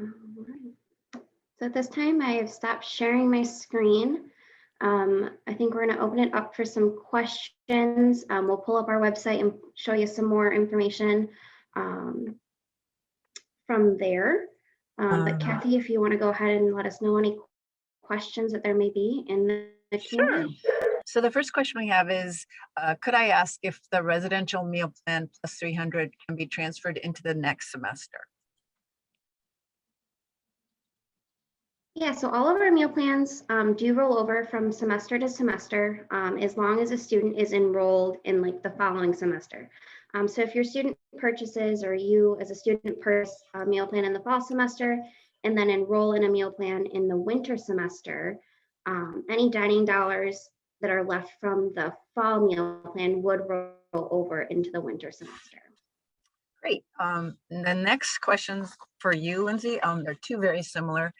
Alright. So at this time, I have stopped sharing my screen. I think we're going to open it up for some questions. We'll pull up our website and show you some more information from there. But Kathy, if you want to go ahead and let us know any questions that there may be in the community. Sure. So the first question we have is, could I ask if the residential meal plan plus 300 can be transferred into the next semester? Yeah, so all of our meal plans do roll over from semester to semester as long as a student is enrolled in like the following semester. So if your student purchases or you as a student purchase a meal plan in the fall semester and then enroll in a meal plan in the winter semester, any dining dollars that are left from the fall meal plan would roll over into the winter semester. Great. The next questions for you, Lindsay, they're two very similar.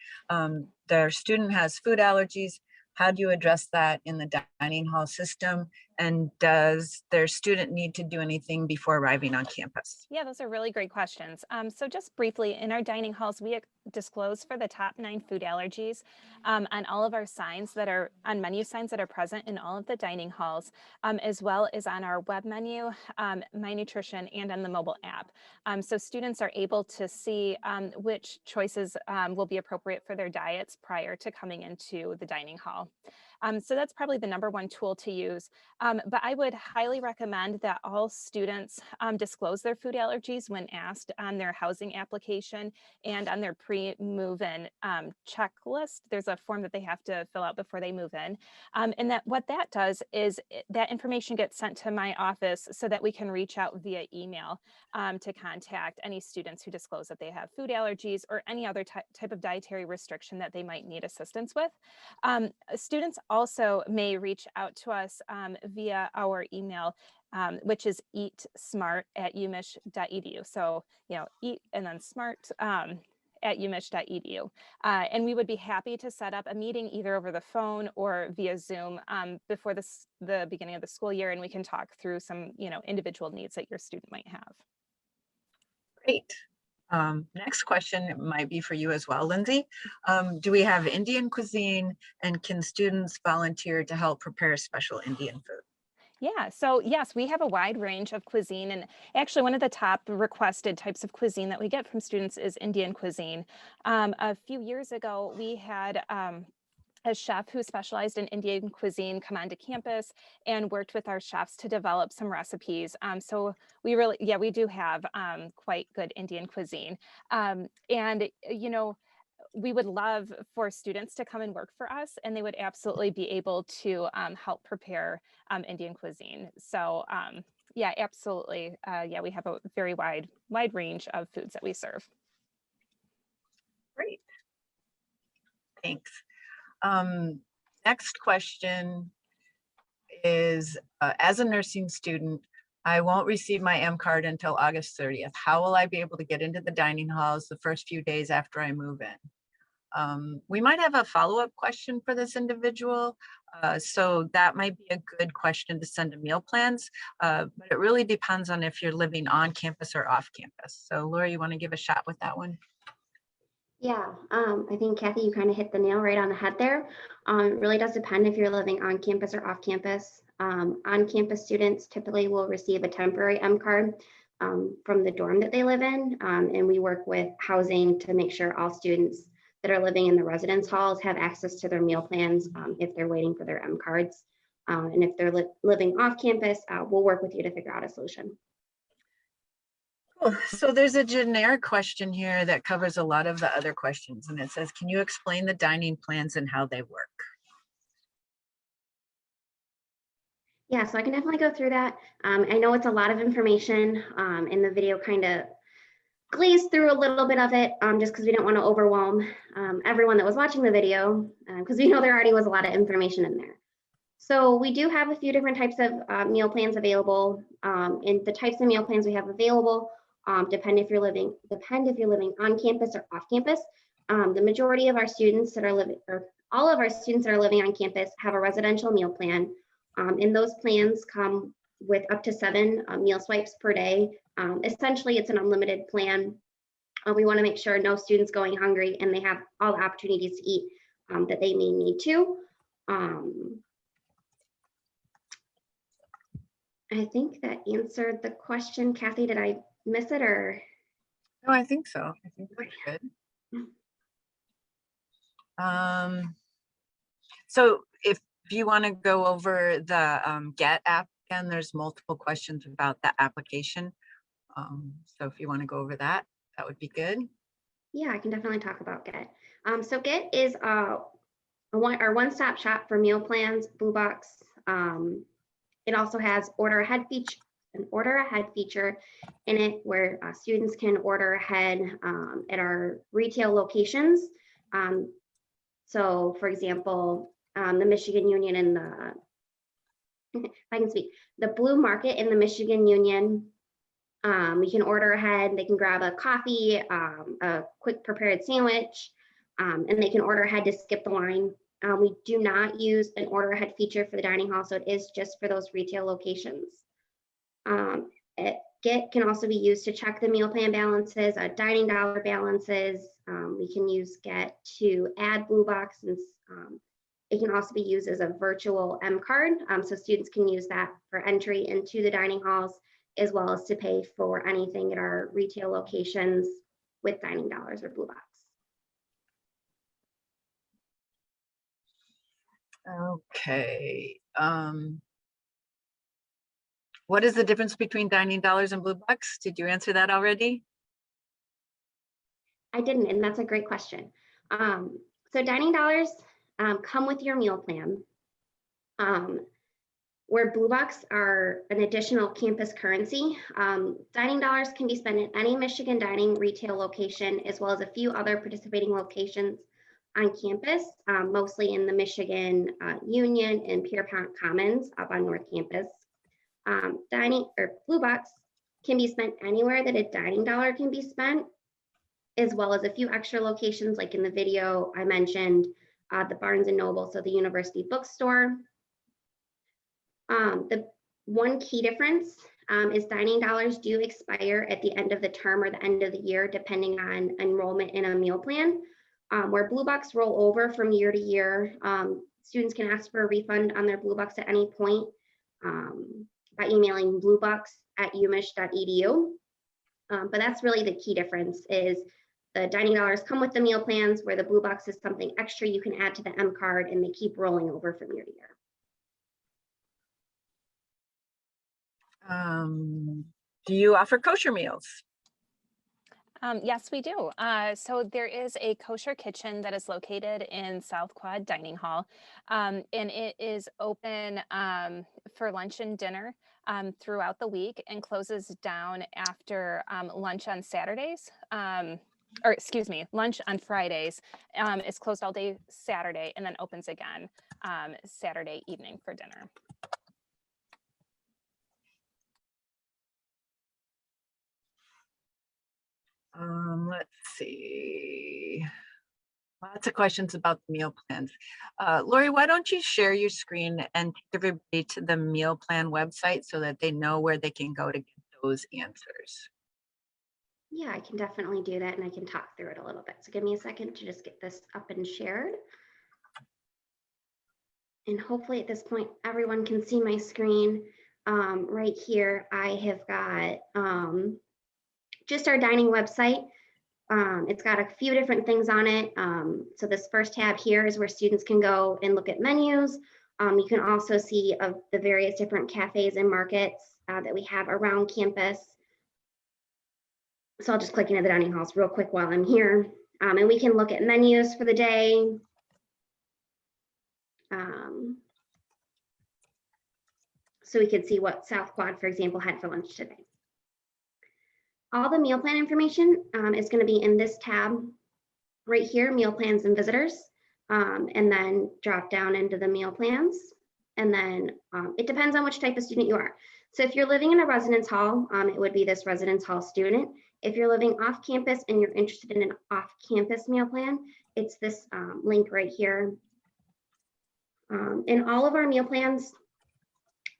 Their student has food allergies. How do you address that in the dining hall system? And does their student need to do anything before arriving on campus? Yeah, those are really great questions. So just briefly, in our dining halls, we disclose for the top 9 food allergies on all of our signs that are on menu signs that are present in all of the dining halls, as well as on our web menu, My Nutrition, and on the mobile app. So students are able to see which choices will be appropriate for their diets prior to coming into the dining hall. So that's probably the #1 tool to use. But I would highly recommend that all students disclose their food allergies when asked on their housing application and on their pre-move-in checklist. There's a form that they have to fill out before they move in. And that what that does is that information gets sent to my office so that we can reach out via email to contact any students who disclose that they have food allergies or any other type of dietary restriction that they might need assistance with. Students also may reach out to us via our email, which is eatsmart@umich.edu. So, eat and then smart at umich.edu. And we would be happy to set up a meeting either over the phone or via Zoom before the beginning of the school year, and we can talk through some, individual needs that your student might have. Great. Next question might be for you as well, Lindsay. Do we have Indian cuisine, and can students volunteer to help prepare special Indian food? Yeah, so yes, we have a wide range of cuisine, and actually one of the top requested types of cuisine that we get from students is Indian cuisine. A few years ago, we had a chef who specialized in Indian cuisine come onto campus and worked with our chefs to develop some recipes. So we do have quite good Indian cuisine. And, we would love for students to come and work for us, and they would absolutely be able to help prepare Indian cuisine. So yeah, absolutely. Yeah, we have a very wide range of foods that we serve. Great. Thanks. Next question is, as a nursing student, I won't receive my M card until August 30th. How will I be able to get into the dining halls the first few days after I move in? We might have a follow-up question for this individual. So that might be a good question to send to meal plans, but it really depends on if you're living on campus or off campus. So Laura, you want to give a shot with that one? Yeah, I think Kathy, you kind of hit the nail right on the head there. It really does depend if you're living on campus or off campus. On-campus students typically will receive a temporary M card from the dorm that they live in, and we work with housing to make sure all students that are living in the residence halls have access to their meal plans if they're waiting for their M cards. And if they're living off campus, we'll work with you to figure out a solution. Cool. So there's a generic question here that covers a lot of the other questions, and it says, can you explain the dining plans and how they work? Yeah, so I can definitely go through that. I know it's a lot of information, and the video kind of glazed through a little bit of it just because we didn't want to overwhelm everyone that was watching the video because we know there already was a lot of information in there. So we do have a few different types of meal plans available, and the types of meal plans we have available depend if you're living on campus or off campus. The majority of our students that are living, or all of our students that are living on campus, have a residential meal plan, and those plans come with up to 7 meal swipes per day. Essentially, it's an unlimited plan We want to make sure no students going hungry and they have all the opportunities to eat that they may need to. I think that answered the question. Kathy, did I miss it or? No, I think so. I think that's good. So if you want to go over the Get app again, there's multiple questions about the application. So if you want to go over that, that would be good. Yeah, I can definitely talk about Get. So Get is our one-stop shop for meal plans, Blue Box. It also has an order ahead feature in it where students can order ahead at our retail locations. So for example, the Michigan Union and the Blue Market in the Michigan Union, we can order ahead. They can grab a coffee, a quick prepared sandwich, and they can order ahead to skip the line. We do not use an order ahead feature for the dining hall, so it is just for those retail locations. Get can also be used to check the meal plan balances, dining dollar balances. We can use Get to add Blue Box, and it can also be used as a virtual M card, so students can use that for entry into the dining halls, as well as to pay for anything at our retail locations with dining dollars or Blue Box. Okay. What is the difference between dining dollars and Blue Box? Did you answer that already? I didn't, and that's a great question. So dining dollars come with your meal plan, where Blue Box are an additional campus currency. Dining dollars can be spent at any Michigan dining retail location, as well as a few other participating locations on campus, mostly in the Michigan Union and Pierpont Commons up on North Campus. Blue Box can be spent anywhere that a dining dollar can be spent, as well as a few extra locations, like in the video I mentioned, the Barnes and Noble, so the University Bookstore. The one key difference is dining dollars do expire at the end of the term or the end of the year, depending on enrollment in a meal plan. Where Blue Box roll over from year to year, students can ask for a refund on their Blue Box at any point by emailing bluebox@umich.edu. But that's really the key difference is the dining dollars come with the meal plans, where the Blue Box is something extra you can add to the M card, and they keep rolling over from year to year. Do you offer kosher meals? Yes, we do. So there is a kosher kitchen that is located in South Quad Dining Hall, and it is open for lunch and dinner throughout the week and closes down after lunch on Saturdays. Or excuse me, lunch on Fridays. It's closed all day Saturday and then opens again Saturday evening for dinner. Let's see. Lots of questions about the meal plans. Lori, why don't you share your screen and take everybody to the meal plan website so that they know where they can go to get those answers? Yeah, I can definitely do that, and I can talk through it a little bit. So give me a second to just get this up and shared. And hopefully at this point, everyone can see my screen. Right here, I have got just our dining website. It's got a few different things on it. So this first tab here is where students can go and look at menus. You can also see of the various different cafes and markets that we have around campus. So I'll just click into the dining halls real quick while I'm here. And we can look at menus for the day. So we could see what South Quad, for example, had for lunch today. All the meal plan information is going to be in this tab right here, meal plans and visitors, and then drop down into the meal plans. And then it depends on which type of student you are. So if you're living in a residence hall, it would be this residence hall student. If you're living off campus and you're interested in an off-campus meal plan, it's this link right here. In all of our meal plans,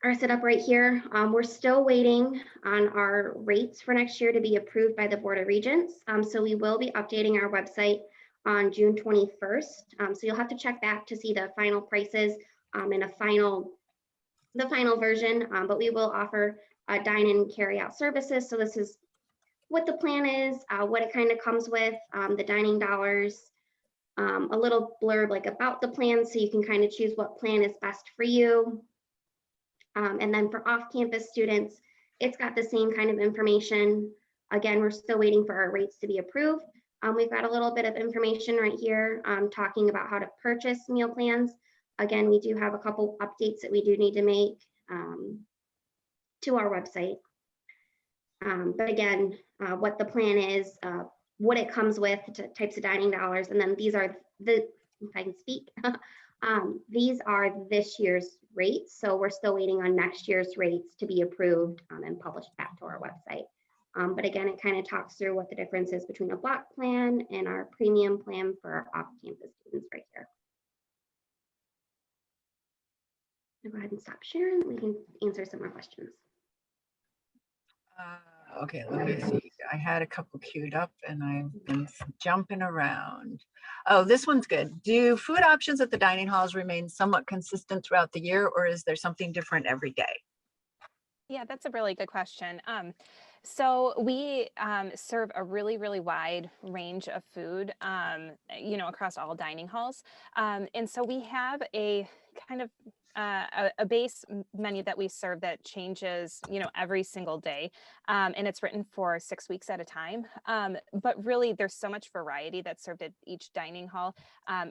our setup right here. We're still waiting on our rates for next year to be approved by the Board of Regents. So we will be updating our website on June 21st. So you'll have to check back to see the final prices and the final version, but we will offer dine-in carry-out services. So this is what the plan is, what it kind of comes with, the dining dollars, a little blurb like about the plan so you can kind of choose what plan is best for you. And then for off-campus students, it's got the same kind of information. Again, we're still waiting for our rates to be approved. We've got a little bit of information right here talking about how to purchase meal plans. Again, we do have a couple updates that we do need to make to our website. But again, what the plan is, what it comes with, types of dining dollars, and then these are the, if I can speak, these are this year's rates. So we're still waiting on next year's rates to be approved and published back to our website. But again, it kind of talks through what the difference is between a block plan and our premium plan for our off-campus students right here. I'll go ahead and stop sharing. We can answer some more questions. Okay, let me see. I had a couple queued up and I've been jumping around. Oh, this one's good. Do food options at the dining halls remain somewhat consistent throughout the year, or is there something different every day? Yeah, that's a really good question. So we serve a really, really wide range of food, across all dining halls. And so we have a kind of a base menu that we serve that changes, every single day. And it's written for 6 weeks at a time. But really, there's so much variety that's served at each dining hall.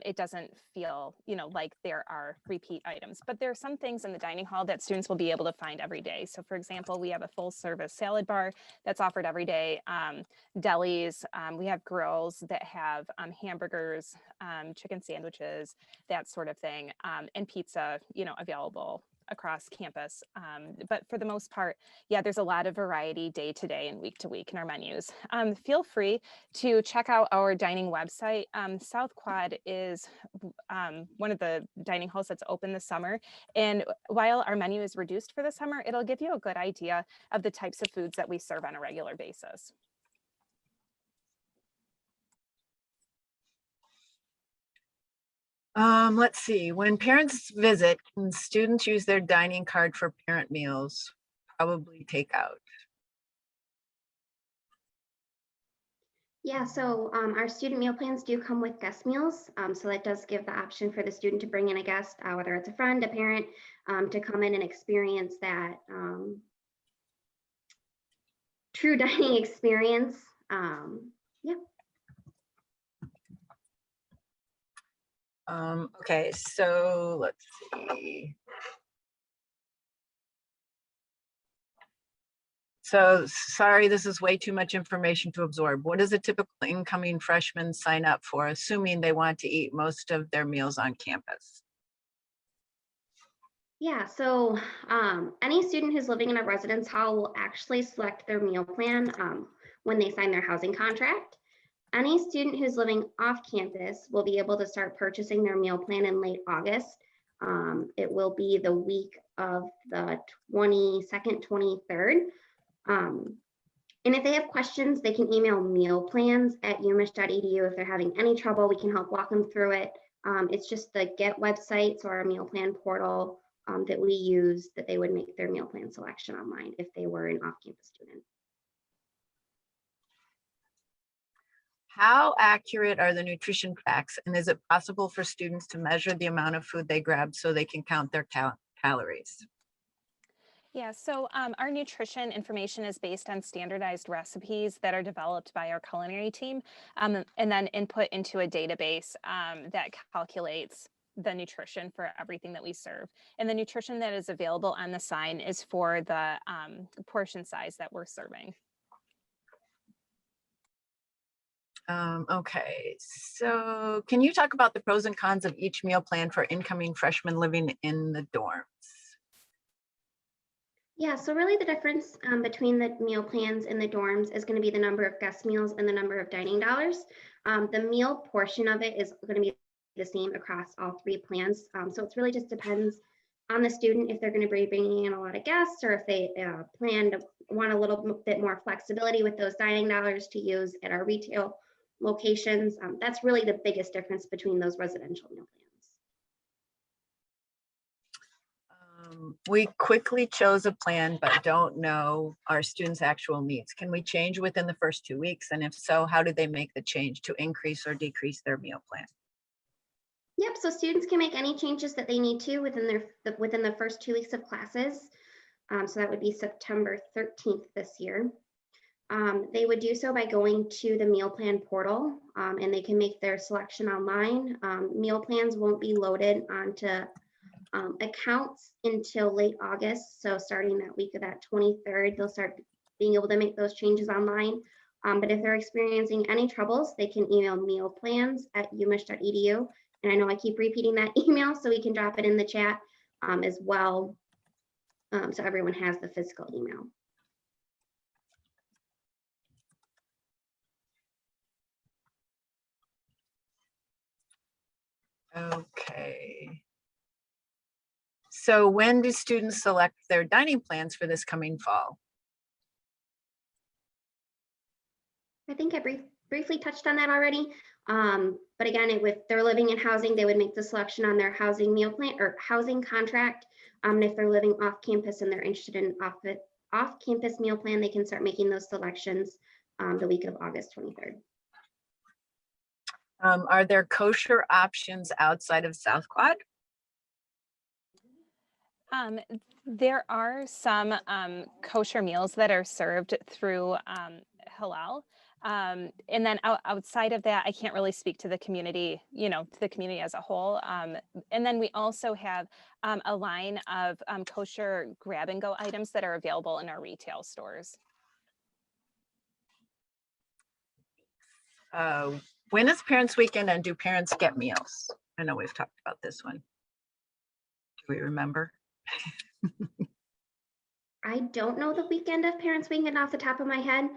It doesn't feel, like there are repeat items. But there are some things in the dining hall that students will be able to find every day. So for example, we have a full service salad bar that's offered every day. Delis, we have grills that have hamburgers, chicken sandwiches, that sort of thing, and pizza, available across campus. But for the most part, yeah, there's a lot of variety day to day and week to week in our menus. Feel free to check out our dining website. South Quad is one of the dining halls that's open this summer. And while our menu is reduced for the summer, it'll give you a good idea of the types of foods that we serve on a regular basis. Let's see. When parents visit, can students use their dining card for parent meals? Probably takeout. Yeah, so our student meal plans do come with guest meals. So that does give the option for the student to bring in a guest, whether it's a friend, a parent, to come in and experience that true dining experience. Yeah. Okay, so let's see. So sorry, this is way too much information to absorb. What does a typical incoming freshman sign up for, assuming they want to eat most of their meals on campus? Yeah, so any student who's living in a residence hall will actually select their meal plan when they sign their housing contract. Any student who's living off campus will be able to start purchasing their meal plan in late August. It will be the week of the 22nd, 23rd. And if they have questions, they can email mealplans@umich.edu. If they're having any trouble, we can help walk them through it. It's just the Get website, so our meal plan portal that we use, that they would make their meal plan selection online if they were an off-campus student. How accurate are the nutrition facts, and is it possible for students to measure the amount of food they grab so they can count their calories? Yeah, so our nutrition information is based on standardized recipes that are developed by our culinary team and then input into a database that calculates the nutrition for everything that we serve. And the nutrition that is available on the sign is for the portion size that we're serving. Okay, so can you talk about the pros and cons of each meal plan for incoming freshmen living in the dorms? Yeah, so really the difference between the meal plans in the dorms is going to be the number of guest meals and the number of dining dollars. The meal portion of it is going to be the same across all three plans. So it really just depends on the student if they're going to be bringing in a lot of guests, or if they want a little bit more flexibility with those dining dollars to use at our retail locations. That's really the biggest difference between those residential meal plans. We quickly chose a plan, but don't know our students' actual needs. Can we change within the first 2 weeks? And if so, how do they make the change to increase or decrease their meal plan? Yep, so students can make any changes that they need to within the first 2 weeks of classes. So that would be September 13th this year. They would do so by going to the meal plan portal, and they can make their selection online. Meal plans won't be loaded onto accounts until late August. So starting that week of that 23rd, they'll start being able to make those changes online. But if they're experiencing any troubles, they can email mealplans@umich.edu. And I know I keep repeating that email, so we can drop it in the chat as well. So everyone has the physical email. Okay. So when do students select their dining plans for this coming fall? I think I briefly touched on that already. But again, if they're living in housing, they would make the selection on their housing meal plan or housing contract. And if they're living off campus and they're interested in off-campus meal plan, they can start making those selections the week of August 23rd. Are there kosher options outside of South Quad? There are some kosher meals that are served through Hillel. And then outside of that, I can't really speak to the community, to the community as a whole. And then we also have a line of kosher grab and go items that are available in our retail stores. When is Parents Weekend and do parents get meals? I know we've talked about this one. Do we remember? I don't know the weekend of Parents Weekend off the top of my head.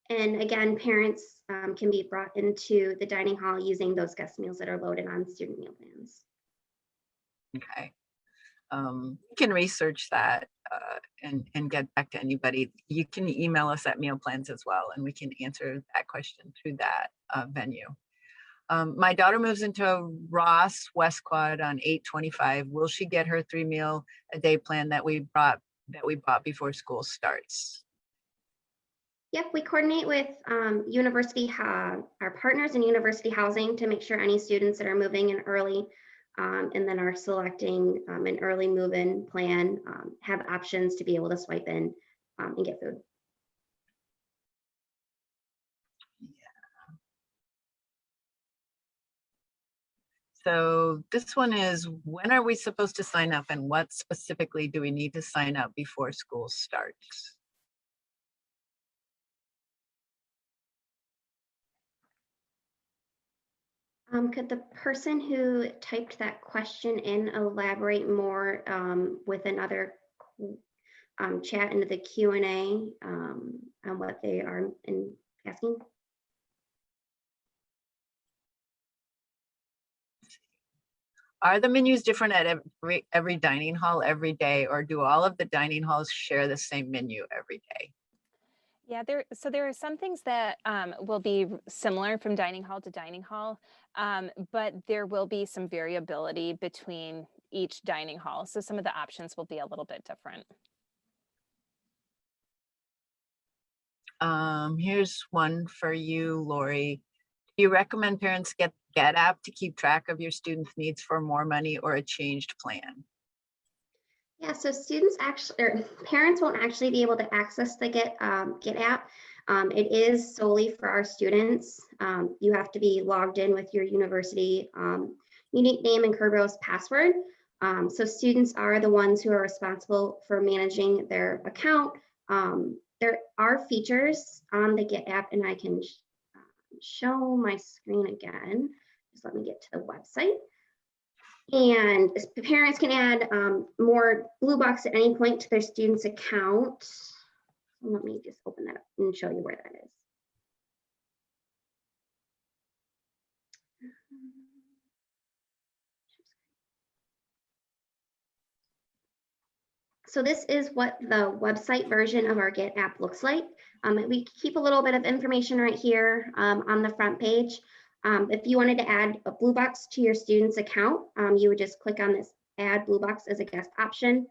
And again, parents can be brought into the dining hall using those guest meals that are loaded on student meal plans. Okay. You can research that and get back to anybody. You can email us at meal plans as well, and we can answer that question through that venue. My daughter moves into Ross West Quad on 8/25. Will she get her 3 meal a day plan that we bought before school starts? Yep, we coordinate with our partners in university housing to make sure any students that are moving in early and then are selecting an early move-in plan have options to be able to swipe in and get food. So this one is, when are we supposed to sign up and what specifically do we need to sign up before school starts? Could the person who typed that question in elaborate more with another chat into the Q&A on what they are asking? Are the menus different at every dining hall every day, or do all of the dining halls share the same menu every day? Yeah, there are some things that will be similar from dining hall to dining hall, but there will be some variability between each dining hall. So some of the options will be a little bit different. Here's one for you, Lori. Do you recommend parents get the Get app to keep track of your students' needs for more money or a changed plan? Yeah, so parents won't actually be able to access the Get app. It is solely for our students. You have to be logged in with your university unique name and Kerberos password. So students are the ones who are responsible for managing their account. There are features on the Get app, and I can show my screen again. Just let me get to the website. And the parents can add more blue box at any point to their student's account. Let me just open that up and show you where that is. So this is what the website version of our Get app looks like. We keep a little bit of information right here on the front page. If you wanted to add a blue box to your student's account, you would just click on this add blue box as a guest option.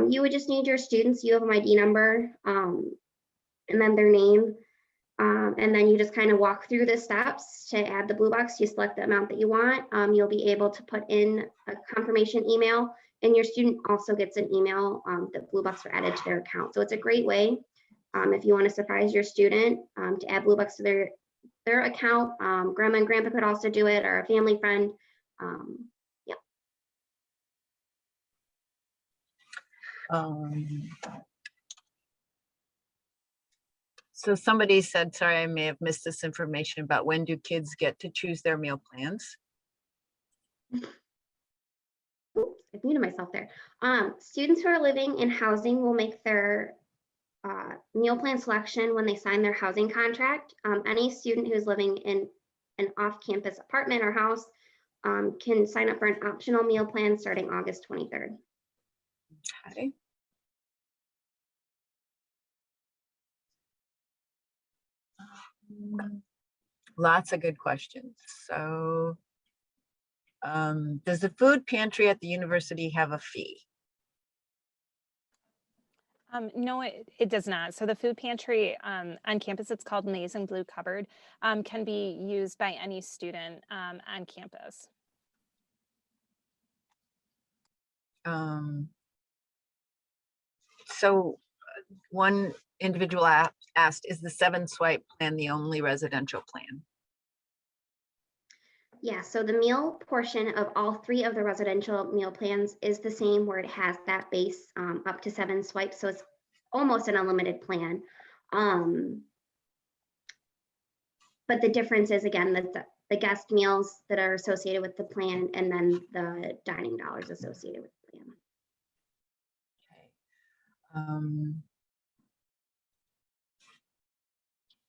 You would just need your student's U of M ID number and then their name. And then you just kind of walk through the steps to add the blue box. You select the amount that you want. You'll be able to put in a confirmation email, and your student also gets an email that blue box are added to their account. So it's a great way if you want to surprise your student to add blue box to their account. Grandma and grandpa could also do it, or a family friend. Yeah. So somebody said, sorry, I may have missed this information about when do kids get to choose their meal plans? Oops, I muted myself there. Students who are living in housing will make their meal plan selection when they sign their housing contract. Any student who's living in an off-campus apartment or house can sign up for an optional meal plan starting August 23rd. Okay. Lots of good questions. So does the food pantry at the university have a fee? No, it does not. So the food pantry on campus, it's called Amazing Blue Cupboard, can be used by any student on campus. So one individual asked, is the 7-swipe plan the only residential plan? Yeah, so the meal portion of all 3 of the residential meal plans is the same, where it has that base up to 7 swipes. So it's almost an unlimited plan. But the difference is, again, the guest meals that are associated with the plan, and then the dining dollars associated with the plan. Okay.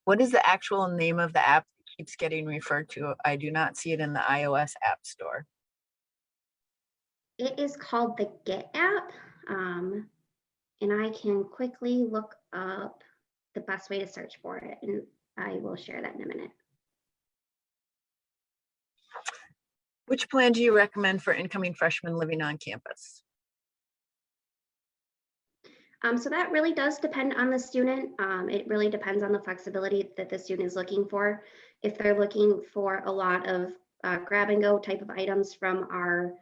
What is the actual name of the app that keeps getting referred to? I do not see it in the iOS app store. It is called the Get app, and I can quickly look up the best way to search for it, and I will share that in a minute. Which plan do you recommend for incoming freshmen living on campus? So that really does depend on the student. It really depends on the flexibility that the student is looking for. If they're looking for a lot of grab and go type of items from our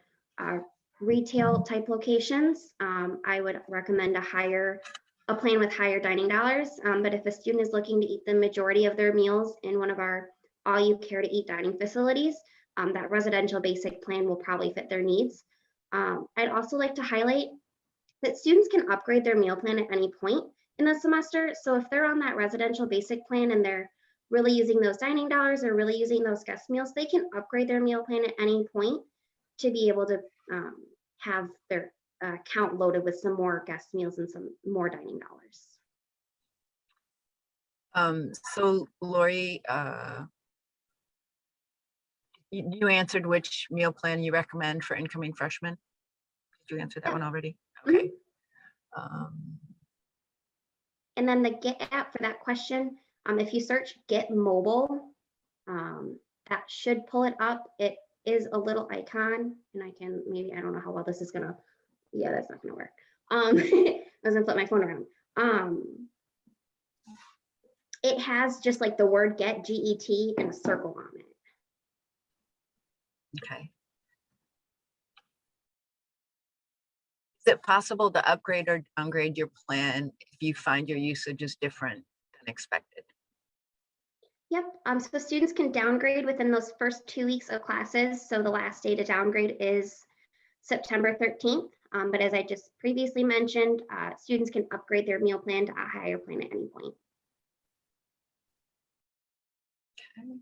retail type locations, I would recommend a plan with higher dining dollars. But if a student is looking to eat the majority of their meals in one of our all you care to eat dining facilities, that residential basic plan will probably fit their needs. I'd also like to highlight that students can upgrade their meal plan at any point in the semester. So if they're on that residential basic plan and they're really using those dining dollars or really using those guest meals, they can upgrade their meal plan at any point to be able to have their account loaded with some more guest meals and some more dining dollars. So Lori, you answered which meal plan you recommend for incoming freshmen. Did you answer that one already? Okay. And then the Get app for that question, if you search Get Mobile, that should pull it up. It is a little icon, and I don't know how well this is gonna, yeah, that's not gonna work. I was gonna flip my phone around. It has just like the word Get, G-E-T, and a circle on it. Okay. Is it possible to upgrade or downgrade your plan if you find your usage is different than expected? Yep, so students can downgrade within those first 2 weeks of classes. So the last day to downgrade is September 13th. But as I just previously mentioned, students can upgrade their meal plan to a higher plan at any point. Okay.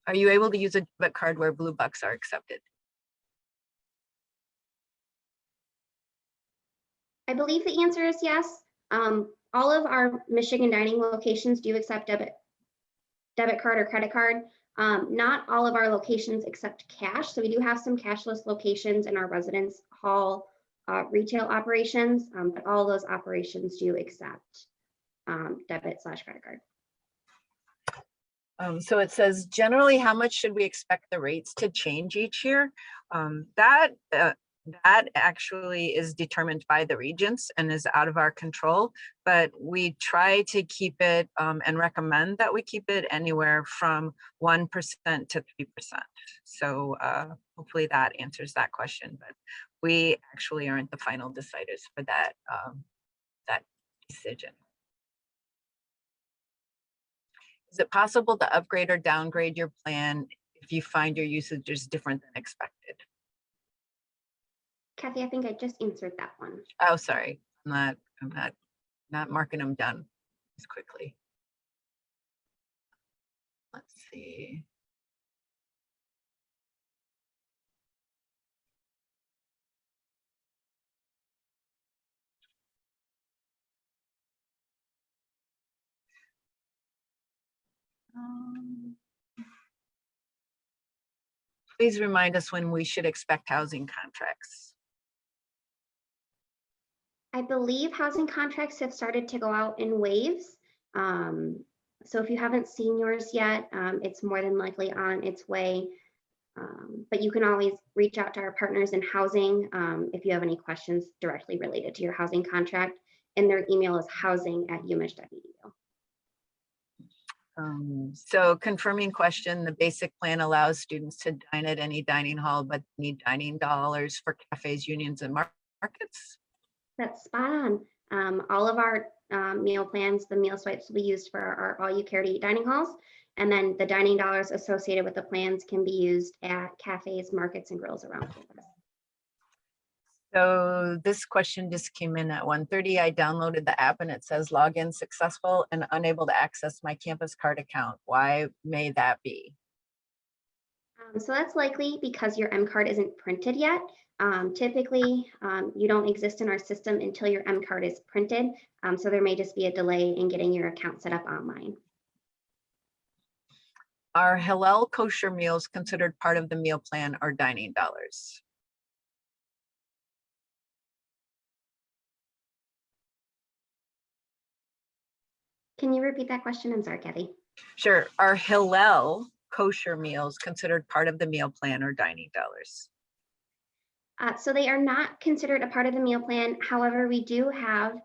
Are you able to use a debit card where blue bucks are accepted? I believe the answer is yes. All of our Michigan dining locations do accept debit card or credit card. Not all of our locations accept cash, so we do have some cashless locations in our residence hall retail operations, but all those operations do accept debit/credit card. So it says, generally, how much should we expect the rates to change each year? That actually is determined by the regents and is out of our control, but we try to keep it and recommend that we keep it anywhere from 1% to 3%. So hopefully that answers that question, but we actually aren't the final deciders for that, that decision. Is it possible to upgrade or downgrade your plan if you find your usage is different than expected? Kathy, I think I just answered that one. Oh, sorry, I'm not marking them down as quickly. Let's see. Please remind us when we should expect housing contracts. I believe housing contracts have started to go out in waves. So if you haven't seen yours yet, it's more than likely on its way. But you can always reach out to our partners in housing if you have any questions directly related to your housing contract. And their email is housing@umich.edu. So confirming question, the basic plan allows students to dine at any dining hall, but need dining dollars for cafes, unions, and markets? That's spot on. All of our meal plans, the meal swipes will be used for our all you care to eat dining halls. And then the dining dollars associated with the plans can be used at cafes, markets, and grills around campus. So this question just came in at 1:30. I downloaded the app and it says login successful and unable to access my campus card account. Why may that be? So that's likely because your M card isn't printed yet. Typically, you don't exist in our system until your M card is printed. So there may just be a delay in getting your account set up online. Are Hillel kosher meals considered part of the meal plan or dining dollars? Can you repeat that question? I'm sorry, Kathy. Sure. Are Hillel kosher meals considered part of the meal plan or dining dollars? So they are not considered a part of the meal plan. However, we do have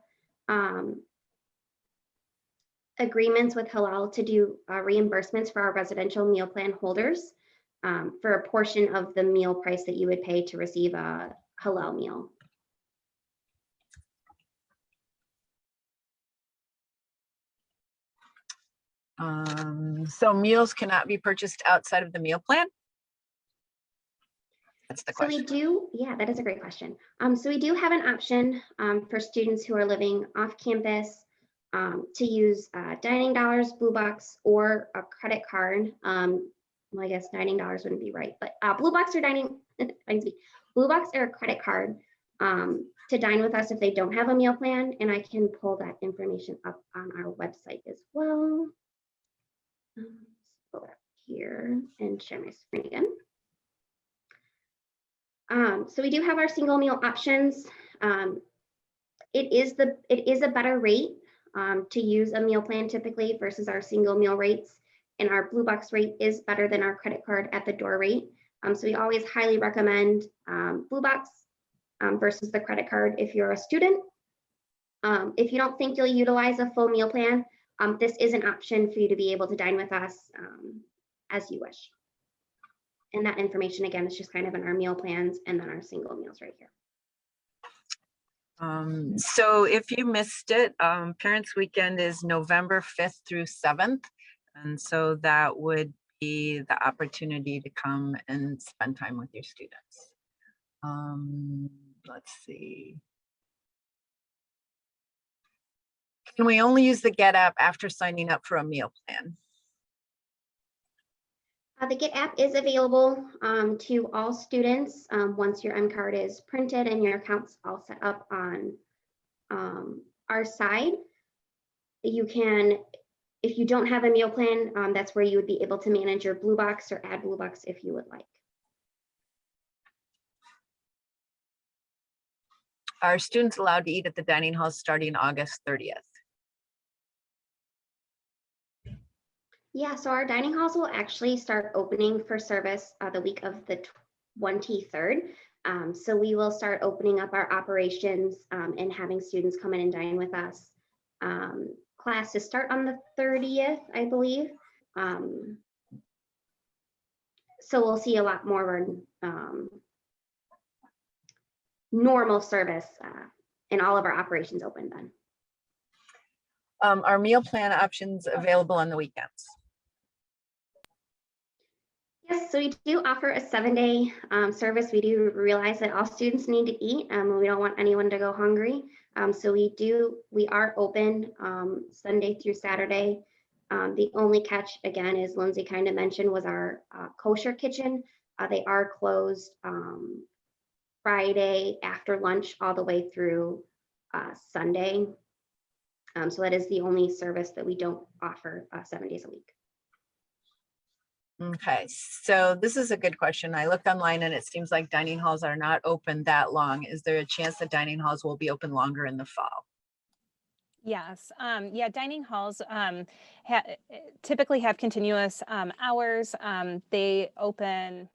agreements with Hillel to do reimbursements for our residential meal plan holders for a portion of the meal price that you would pay to receive a Hillel meal. So meals cannot be purchased outside of the meal plan? That's the question. So we do, yeah, that is a great question. So we do have an option for students who are living off campus to use dining dollars, Blue Box, or a credit card. Well, I guess dining dollars wouldn't be right, but Blue Box or dining, Blue Box or a credit card to dine with us if they don't have a meal plan. And I can pull that information up on our website as well. Go up here and share my screen again. So we do have our single meal options. It is a better rate to use a meal plan typically versus our single meal rates, and our Blue Box rate is better than our credit card at the door rate. So we always highly recommend Blue Box versus the credit card if you're a student. If you don't think you'll utilize a full meal plan, this is an option for you to be able to dine with us as you wish. And that information, again, is just kind of in our meal plans and then our single meals right here. So if you missed it, Parents Weekend is November 5th through 7th. And so that would be the opportunity to come and spend time with your students. Let's see. Can we only use the Get app after signing up for a meal plan? The Get app is available to all students once your M card is printed and your account's all set up on our side. You can, if you don't have a meal plan, that's where you would be able to manage your Blue Box or add Blue Box if you would like. Are students allowed to eat at the dining hall starting August 30th? Yeah, so our dining halls will actually start opening for service the week of the 23rd. So we will start opening up our operations and having students come in and dine with us. Classes start on the 30th, I believe. So we'll see a lot more normal service and all of our operations open then. Are meal plan options available on the weekends? Yes, so we do offer a 7-day service. We do realize that all students need to eat, and we don't want anyone to go hungry. So we are open Sunday through Saturday. The only catch, again, as Lindsay kind of mentioned, was our kosher kitchen. They are closed Friday after lunch all the way through Sunday. So that is the only service that we don't offer 7 days a week. Okay, so this is a good question. I looked online and it seems like dining halls are not open that long. Is there a chance that dining halls will be open longer in the fall? Yes, yeah, dining halls typically have continuous hours. They open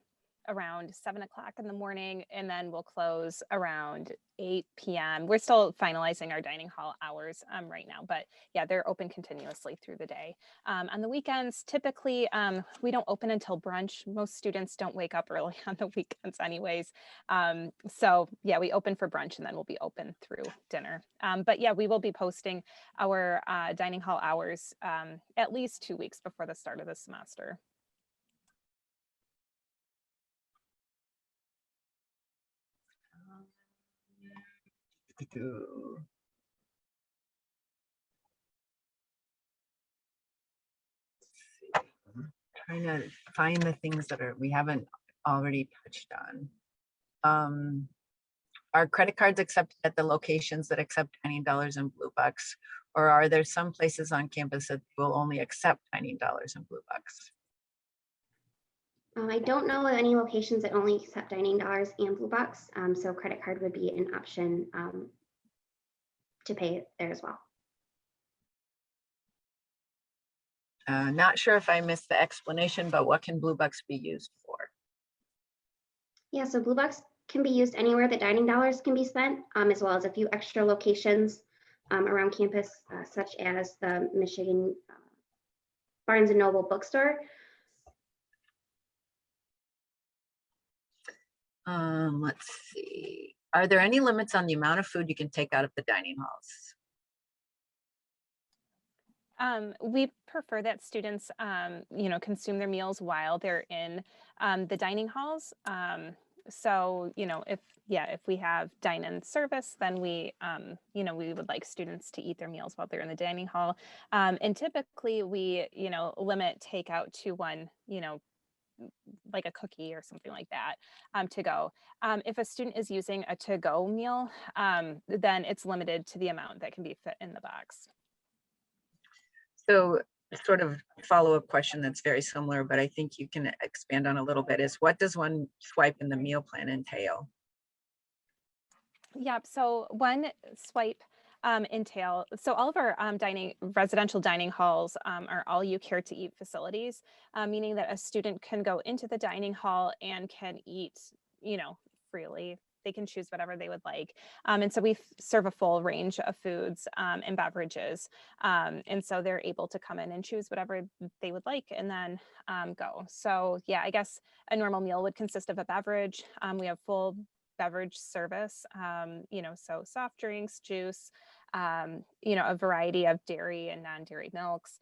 around 7 o'clock in the morning and then we'll close around 8 p.m. We're still finalizing our dining hall hours right now, but yeah, they're open continuously through the day. On the weekends, typically we don't open until brunch. Most students don't wake up early on the weekends anyways. So yeah, we open for brunch and then we'll be open through dinner. But yeah, we will be posting our dining hall hours at least 2 weeks before the start of the semester. Trying to find the things that we haven't already touched on. Are credit cards accepted at the locations that accept dining dollars and Blue Bucks? Or are there some places on campus that will only accept dining dollars and Blue Bucks? I don't know of any locations that only accept dining dollars and Blue Box, so credit card would be an option to pay there as well. Not sure if I missed the explanation, but what can Blue Bucks be used for? Yeah, so Blue Box can be used anywhere that dining dollars can be spent, as well as a few extra locations around campus, such as the Michigan Barnes and Noble bookstore. Let's see. Are there any limits on the amount of food you can take out of the dining halls? We prefer that students, consume their meals while they're in the dining halls. So, if we have dine-in service, then we would like students to eat their meals while they're in the dining hall. And typically we, limit takeout to one, like a cookie or something like that to go. If a student is using a to-go meal, then it's limited to the amount that can be fit in the box. So sort of follow-up question that's very similar, but I think you can expand on a little bit is what does one swipe in the meal plan entail? Yep. So one swipe entail. So all of our residential dining halls are all you care to eat facilities, meaning that a student can go into the dining hall and can eat, freely. They can choose whatever they would like. And so we serve a full range of foods and beverages. And so they're able to come in and choose whatever they would like and then go. So yeah, I guess a normal meal would consist of a beverage. We have full beverage service, so soft drinks, juice, a variety of dairy and non-dairy milks,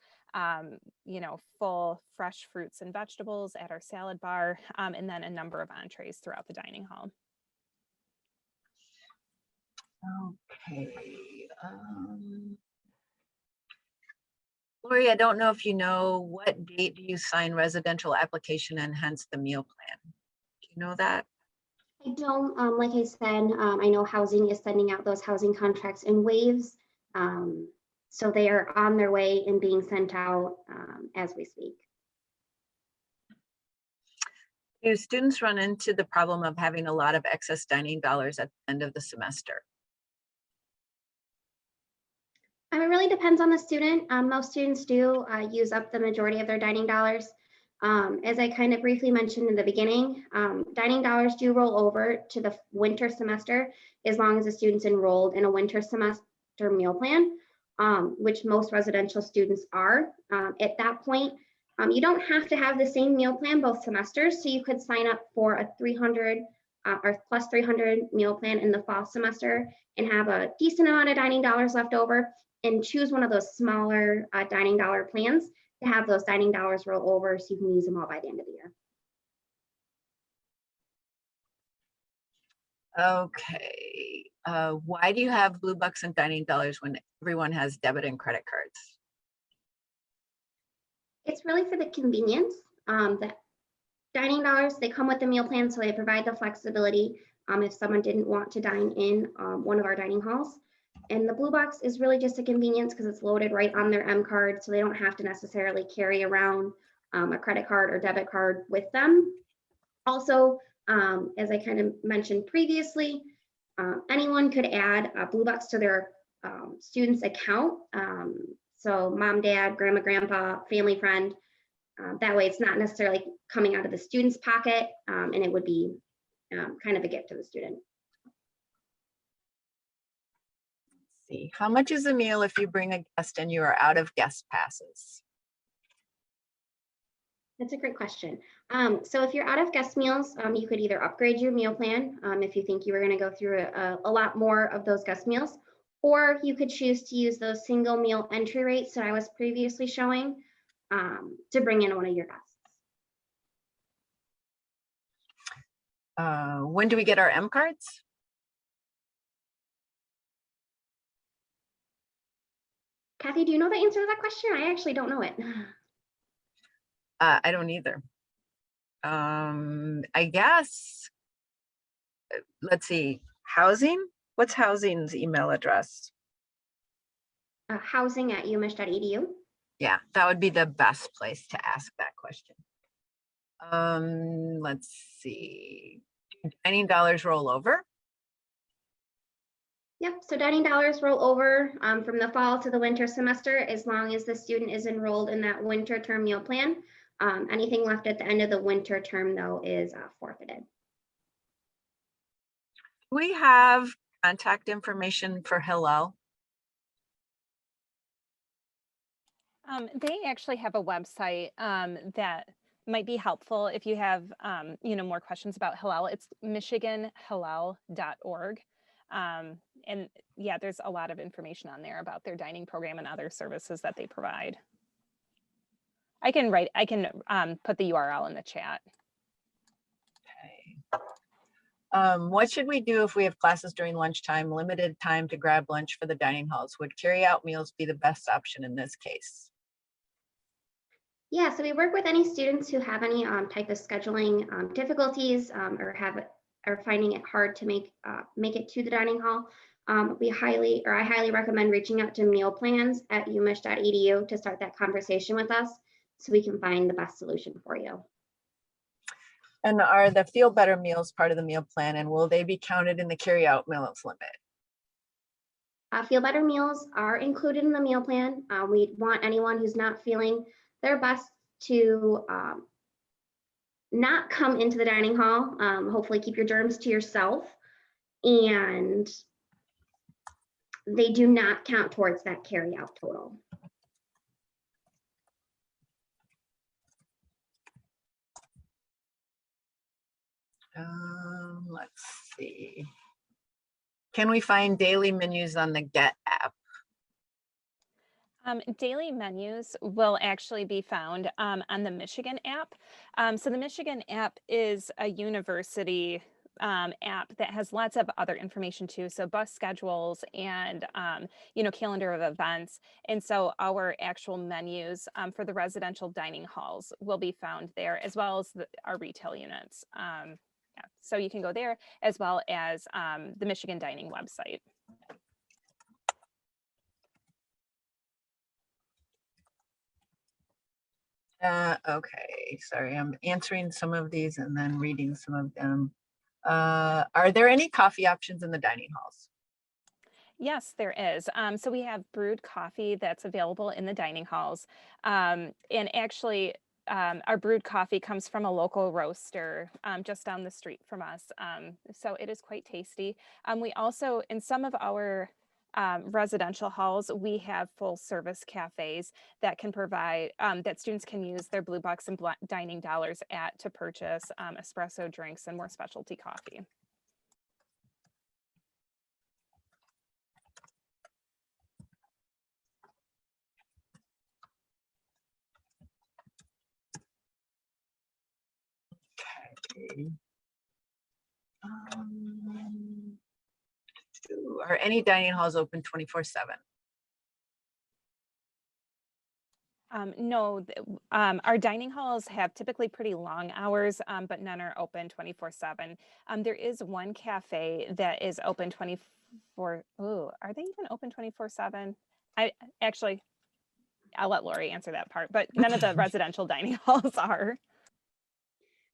full fresh fruits and vegetables at our salad bar, and then a number of entrees throughout the dining hall. Okay. Lori, I don't know if you know what date do you sign residential application and hence the meal plan? Do you know that? I don't, like I said, I know housing is sending out those housing contracts in waves. So they are on their way and being sent out as we speak. Do students run into the problem of having a lot of excess dining dollars at the end of the semester? It really depends on the student. Most students do use up the majority of their dining dollars. As I kind of briefly mentioned in the beginning, dining dollars do roll over to the winter semester as long as the student's enrolled in a winter semester meal plan, which most residential students are. At that point, you don't have to have the same meal plan both semesters, so you could sign up for a 300 or plus 300 meal plan in the fall semester and have a decent amount of dining dollars left over, and choose one of those smaller dining dollar plans to have those dining dollars roll over so you can use them all by the end of the year. Okay. Why do you have blue bucks and dining dollars when everyone has debit and credit cards? It's really for the convenience. The dining dollars, they come with the meal plan, so they provide the flexibility if someone didn't want to dine in one of our dining halls. And the blue box is really just a convenience because it's loaded right on their M card, so they don't have to necessarily carry around a credit card or debit card with them. Also, as I kind of mentioned previously, anyone could add a blue box to their student's account. So mom, dad, grandma, grandpa, family friend. That way it's not necessarily coming out of the student's pocket, and it would be kind of a gift to the student. See, how much is a meal if you bring a guest and you are out of guest passes? That's a great question. So if you're out of guest meals, you could either upgrade your meal plan if you think you were going to go through a lot more of those guest meals, or you could choose to use those single meal entry rates that I was previously showing to bring in one of your guests. When do we get our M cards? Kathy, do you know the answer to that question? I actually don't know it. I don't either. I guess, let's see, housing? What's housing's email address? Housing@umich.edu. Yeah, that would be the best place to ask that question. Let's see. Do dining dollars roll over? Yep, so dining dollars roll over from the fall to the winter semester as long as the student is enrolled in that winter term meal plan. Anything left at the end of the winter term, though, is forfeited. We have contact information for Hillel. They actually have a website that might be helpful if you have more questions about Hillel. It's michiganhillel.org. And yeah, there's a lot of information on there about their dining program and other services that they provide. I can put the URL in the chat. Okay. What should we do if we have classes during lunchtime, limited time to grab lunch for the dining halls? Would carry-out meals be the best option in this case? Yeah, so we work with any students who have any type of scheduling difficulties or are finding it hard to make it to the dining hall. I highly recommend reaching out to mealplans@umich.edu to start that conversation with us so we can find the best solution for you. And are the Feel Better meals part of the meal plan, and will they be counted in the carry-out meals limit? Feel Better meals are included in the meal plan. We want anyone who's not feeling their best to not come into the dining hall. Hopefully keep your germs to yourself, and they do not count towards that carry-out total. Let's see. Can we find daily menus on the Get app? Daily menus will actually be found on the Michigan app. So the Michigan app is a university app that has lots of other information too. So bus schedules and, calendar of events. And so our actual menus for the residential dining halls will be found there, as well as our retail units. So you can go there as well as the Michigan Dining website. Okay, sorry, I'm answering some of these and then reading some of them. Are there any coffee options in the dining halls? Yes, there is. So we have brewed coffee that's available in the dining halls. And actually, our brewed coffee comes from a local roaster just down the street from us. So it is quite tasty. We also, in some of our residential halls, we have full service cafes that can provide, that students can use their Blue Box and dining dollars at to purchase espresso drinks and more specialty coffee. Okay. Um, are any dining halls open 24/7? No, our dining halls have typically pretty long hours, but none are open 24/7. There is one cafe that is open 24. Oh, are they even open 24/7? I actually, I'll let Lori answer that part, but none of the residential dining halls are.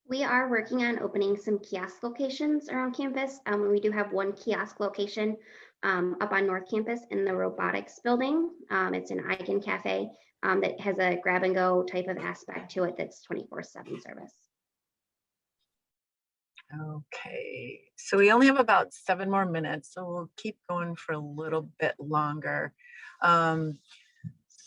We are working on opening some kiosk locations around campus. We do have one kiosk location up on North Campus in the robotics building. It's an Icon Cafe that has a grab and go type of aspect to it that's 24/7 service. Okay, so we only have about 7 more minutes, so we'll keep going for a little bit longer.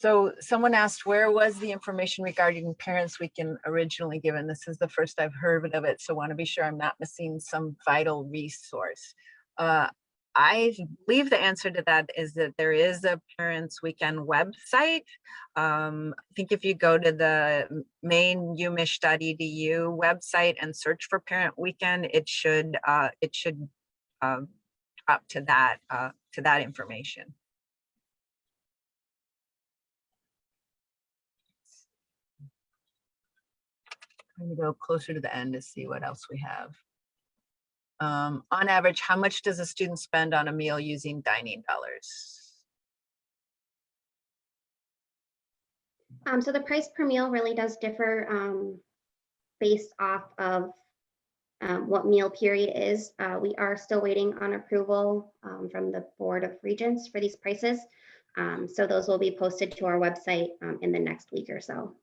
So someone asked, where was the information regarding Parents Weekend originally given? This is the first I've heard of it, so want to be sure I'm not missing some vital resource. I believe the answer to that is that there is a Parents Weekend website. I think if you go to the main umich.edu website and search for Parent Weekend, it should drop to that information. I'm going to go closer to the end to see what else we have. On average, how much does a student spend on a meal using dining dollars? So the price per meal really does differ based off of what meal period is. We are still waiting on approval from the Board of Regents for these prices. So those will be posted to our website in the next week or so.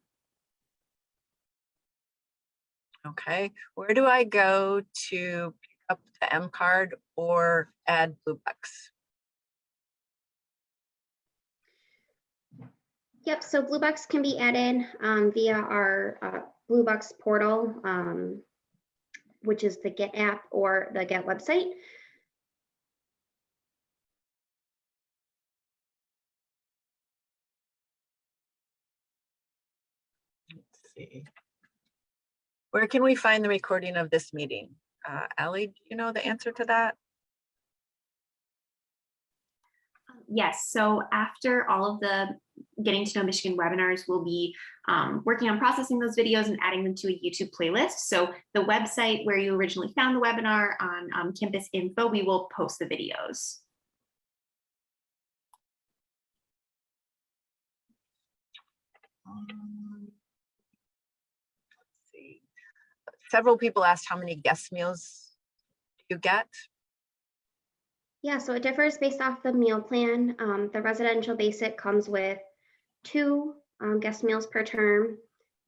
Okay, where do I go to pick up the M card or add Blue Box? Yep, so Blue Box can be added via our Blue Box portal, which is the Get app or the Get website. Let's see. Where can we find the recording of this meeting? Allie, do you know the answer to that? Yes, so after all of the Getting to Know Michigan webinars, we'll be working on processing those videos and adding them to a YouTube playlist. So the website where you originally found the webinar on campus info, we will post the videos. Let's see. Several people asked how many guest meals you get. Yeah, so it differs based off the meal plan. The residential basic comes with 2 guest meals per term.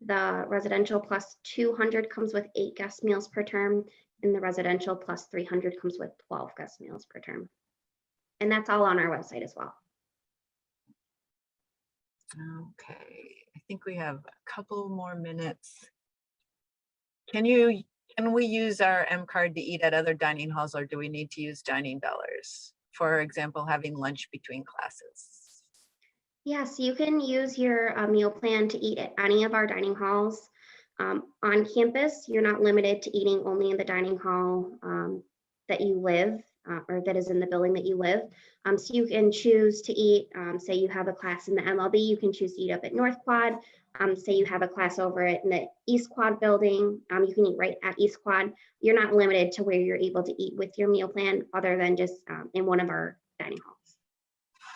The residential plus 200 comes with 8 guest meals per term, and the residential plus 300 comes with 12 guest meals per term. And that's all on our website as well. Okay, I think we have a couple more minutes. Can we use our M card to eat at other dining halls, or do we need to use dining dollars? For example, having lunch between classes. Yes, you can use your meal plan to eat at any of our dining halls. On campus, you're not limited to eating only in the dining hall that you live or that is in the building that you live. So you can choose to eat, say you have a class in the MLB, you can choose to eat up at North Quad. Say you have a class over in the East Quad building, you can eat right at East Quad. You're not limited to where you're able to eat with your meal plan other than just in one of our dining halls.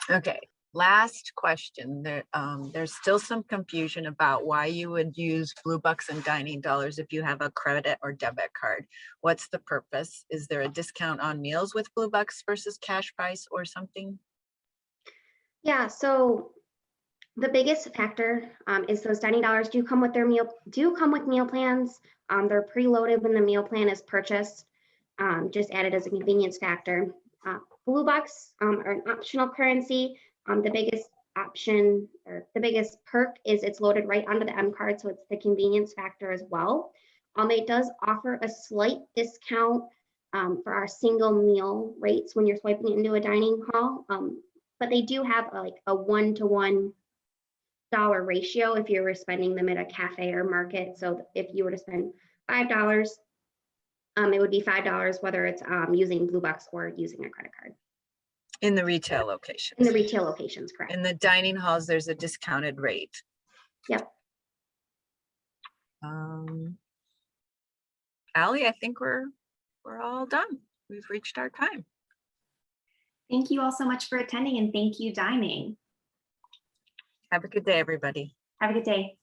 Okay, Last question. There's still some confusion about why you would use Blue Bucks and dining dollars if you have a credit or debit card. What's the purpose? Is there a discount on meals with Blue Bucks versus cash price or something? Yeah, so the biggest factor is those dining dollars do come with meal plans. They're preloaded when the meal plan is purchased, just added as a convenience factor. Blue Bucks are an optional currency. The biggest option or the biggest perk is it's loaded right onto the M card, so it's the convenience factor as well. It does offer a slight discount for our single meal rates when you're swiping into a dining hall, but they do have like a 1-to-1 dollar ratio if you were spending them at a cafe or market. So if you were to spend $5, it would be $5 whether it's using Blue Bucks or using a credit card. In the retail locations. In the retail locations, correct. In the dining halls, there's a discounted rate. Yep. Allie, I think we're all done. We've reached our time. Thank you all so much for attending, and thank you, Dining. Have a good day, everybody. Have a good day.